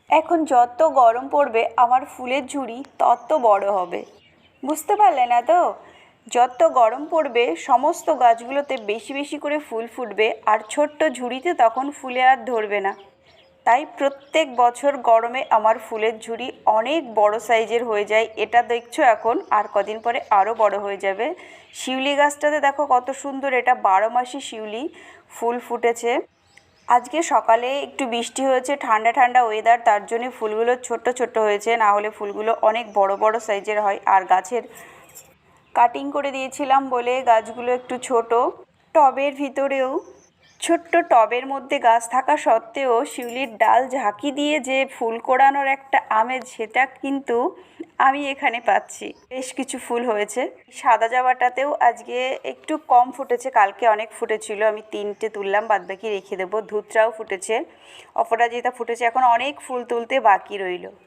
এখন যত গরম পড়বে আমার ফুলের ঝুড়ি তত বড় হবে। বুঝতে পারলে না তো? যত গরম পড়বে সমস্ত গাছগুলোতে বেশি বেশি করে ফুল ফুটবে, আর ছোট্ট ঝুড়িতে তখন ফুলে আর ধরবে না। তাই প্রত্যেক বছর গরমে আমার ফুলের ঝুড়ি অনেক বড় সাইজের হয়ে যায়। এটা দেখছো এখন, আর কদিন পরে আরও বড় হয়ে যাবে। শিউলি গাছটাতে দেখো কত সুন্দর, এটা 12 মাসি শিউলি ফুল ফুটেছে। আজকে সকালে একটু বৃষ্টি হয়েছে, ঠান্ডা ঠান্ডা ওয়েদার, তার জন্য ফুলগুলো ছোট্ট ছোট্ট হয়েছে, না হলে ফুলগুলো অনেক বড় বড় সাইজের হয়। আর গাছের কাটিং করে দিয়েছিলাম বলে গাছগুলো একটু ছোট। টবের ভিতরেও, ছোট্ট টবের মধ্যে গাছ থাকা সত্ত্বেও শিউলির ডাল ঝাঁকি দিয়ে যে ফুল কোড়ানোর একটা আমেজ, সেটা কিন্তু আমি এখানে পাচ্ছি। বেশ কিছু ফুল হয়েছে। সাদা জবাটাতেও আজকে একটু কম ফুটেছে, কালকে অনেক ফুটেছিল, আমি 3টে তুললাম, বাদবাকি রেখে দেবো। ধুতরাও ফুটেছে, অপরাজিতা ফুটেছে, এখন অনেক ফুল তুলতে বাকি রইল।